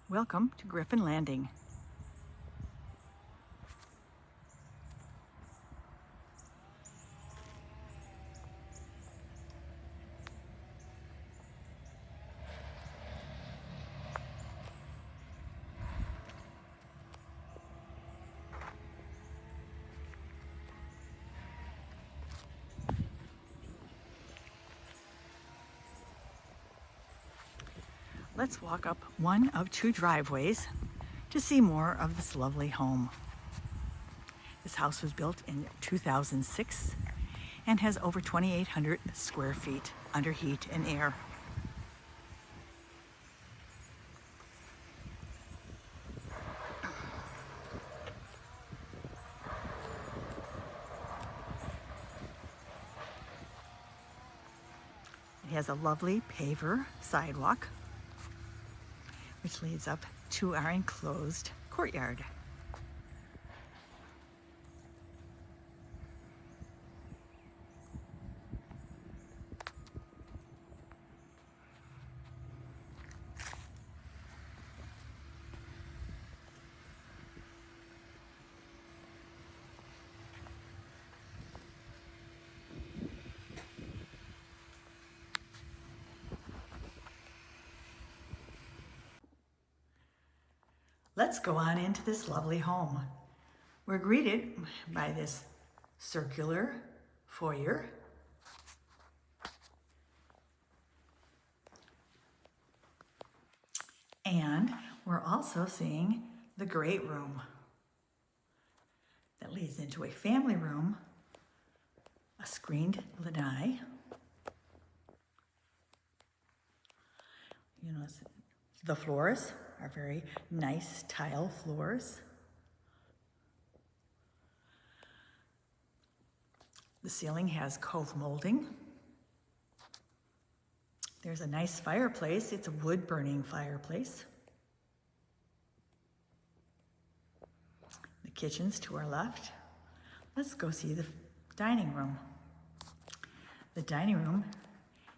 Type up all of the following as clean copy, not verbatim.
Welcome to Griffin Landing. Let's walk up one of two driveways to see more of this lovely home. This house was built in 2006 and has over 2,800 square feet under heat and air. It has a lovely paver sidewalk, which leads up to our enclosed courtyard. Let's go on into this lovely home. We're greeted by this circular foyer. And we're also seeing the great room that leads into a family room, a screened lanai. You know, the floors are very nice tile floors. The ceiling has cove molding. There's a nice fireplace. It's a wood burning fireplace. The kitchen's to our left. Let's go see the dining room. The dining room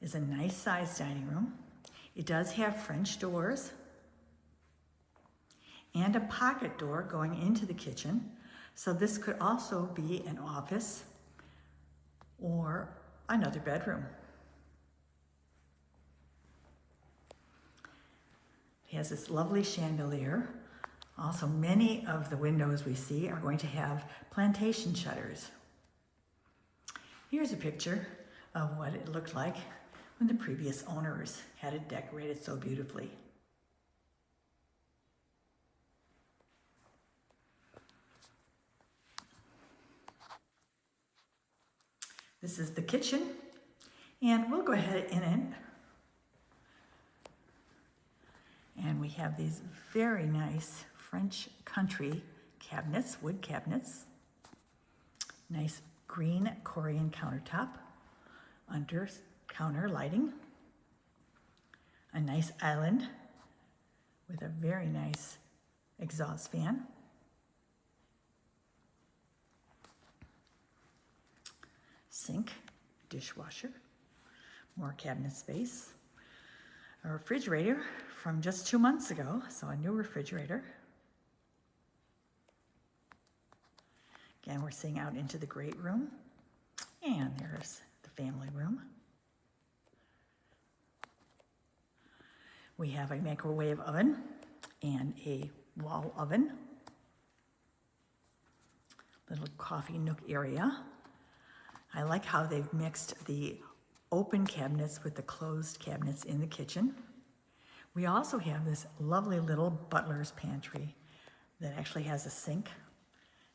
is a nice sized dining room. It does have French doors and a pocket door going into the kitchen. So this could also be an office or another bedroom. It has this lovely chandelier. Also, many of the windows we see are going to have plantation shutters. Here's a picture of what it looked like when the previous owners had it decorated so beautifully. This is the kitchen, and we'll go ahead in it. And we have these very nice French country cabinets, wood cabinets. Nice green Corian countertop, under counter lighting. A nice island with a very nice exhaust fan. Sink, dishwasher, more cabinet space. A refrigerator from just 2 months ago, so a new refrigerator. Again, we're seeing out into the great room, and there's the family room. We have a microwave oven and a wall oven. Little coffee nook area. I like how they've mixed the open cabinets with the closed cabinets in the kitchen. We also have this lovely little butler's pantry that actually has a sink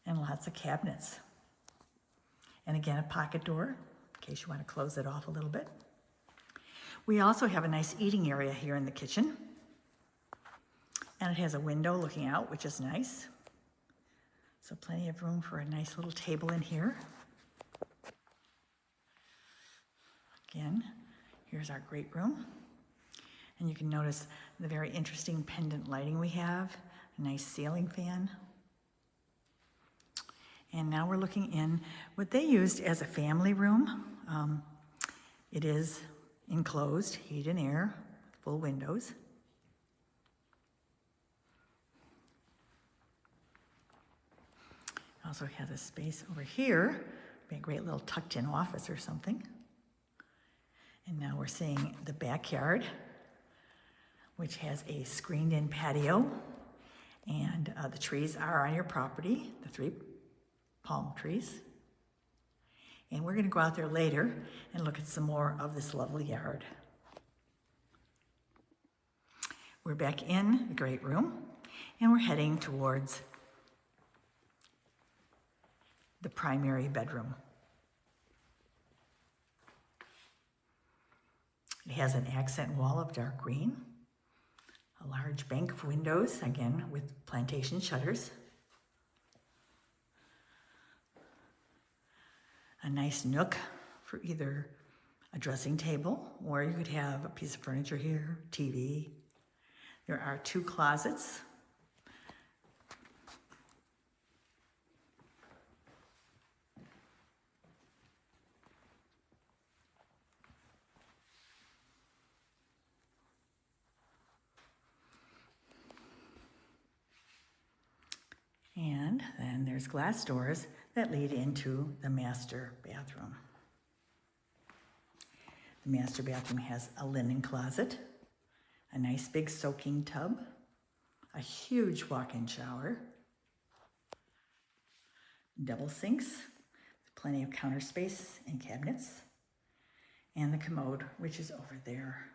and lots of cabinets. And again, a pocket door in case you want to close it off a little bit. We also have a nice eating area here in the kitchen. And it has a window looking out, which is nice. So plenty of room for a nice little table in here. Again, here's our great room. And you can notice the very interesting pendant lighting we have, a nice ceiling fan. And now we're looking in what they used as a family room. It is enclosed, heat and air, full windows. Also has a space over here, be a great little tucked in office or something. And now we're seeing the backyard, which has a screened in patio. And the trees are on your property, the 3 palm trees. And we're gonna go out there later and look at some more of this lovely yard. We're back in the great room and we're heading towards the primary bedroom. It has an accent wall of dark green, a large bank of windows, again with plantation shutters, a nice nook for either a dressing table or you could have a piece of furniture here, TV. There are 2 closets. And then there's glass doors that lead into the master bathroom. The master bathroom has a linen closet, a nice big soaking tub, a huge walk-in shower, double sinks, plenty of counter space and cabinets, and the commode, which is over there.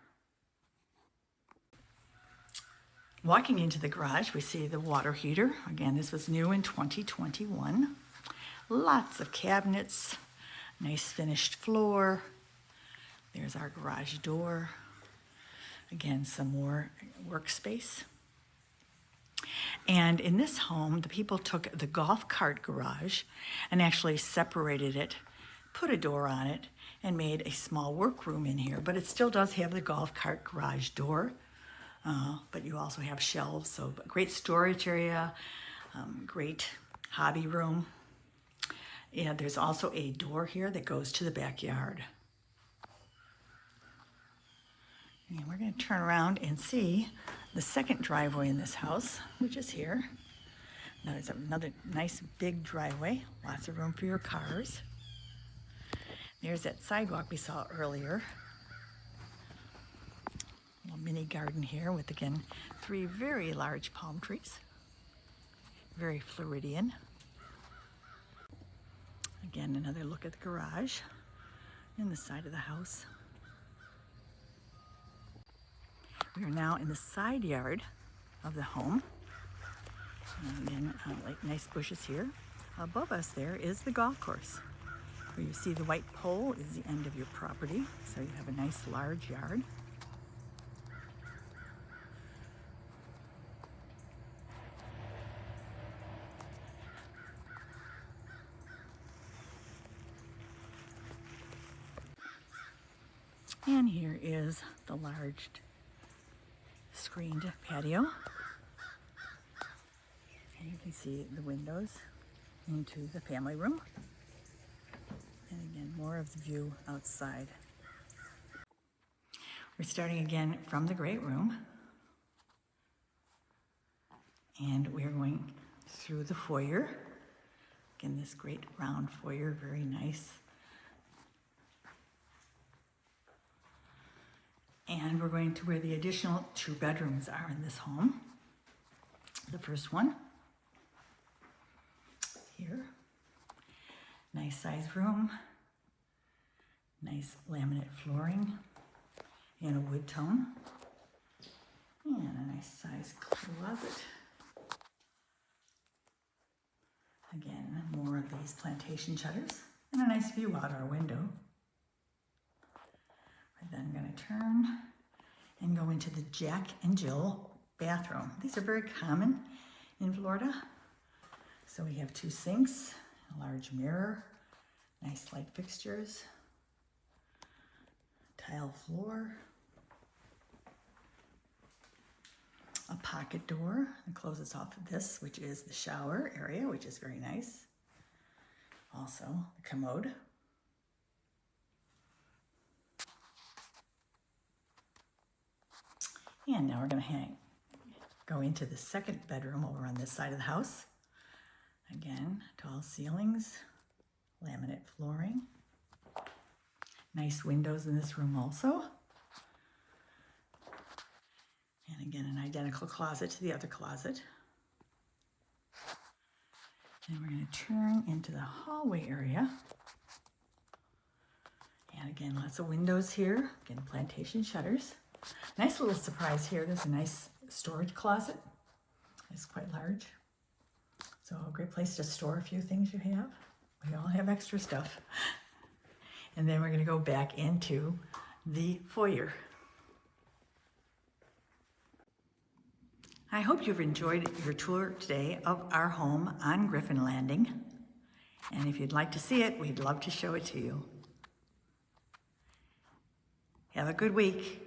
Walking into the garage, we see the water heater. Again, this was new in 2021. Lots of cabinets, nice finished floor. There's our garage door. Again, some more workspace. And in this home, the people took the golf cart garage and actually separated it, put a door on it, and made a small workroom in here. But it still does have the golf cart garage door. But you also have shelves, so great storage area, great hobby room. Yeah, there's also a door here that goes to the backyard. And we're going to turn around and see the second driveway in this house, which is here. Now there's another nice big driveway, lots of room for your cars. There's that sidewalk we saw earlier. Little mini garden here with, again, 3 very large palm trees. Very Floridian. Again, another look at the garage and the side of the house. We are now in the side yard of the home. And again, like nice bushes here. Above us there is the golf course. Where you see the white pole is the end of your property. So you have a nice large yard. And here is the large screened patio. And you can see the windows into the family room. And again, more of the view outside. We're starting again from the great room. And we're going through the foyer. Again, this great round foyer, very nice. And we're going to where the additional 2 bedrooms are in this home. The first one, here. Nice size room, nice laminate flooring, and a wood tone, and a nice size closet. Again, more of these plantation shutters, and a nice view out our window. We're then going to turn and go into the Jack and Jill bathroom. These are very common in Florida. So we have 2 sinks, a large mirror, nice light fixtures, tile floor, a pocket door that closes off of this, which is the shower area, which is very nice. Also, the commode. And now we're going to go into the second bedroom over on this side of the house. Again, tall ceilings, laminate flooring. Nice windows in this room also. And again, an identical closet to the other closet. And we're going to turn into the hallway area. And again, lots of windows here. Again, plantation shutters. Nice little surprise here. There's a nice storage closet. It's quite large. So a great place to store a few things you have. We all have extra stuff. And then we're going to go back into the foyer. I hope you've enjoyed your tour today of our home on Griffin Landing. And if you'd like to see it, we'd love to show it to you. Have a good week.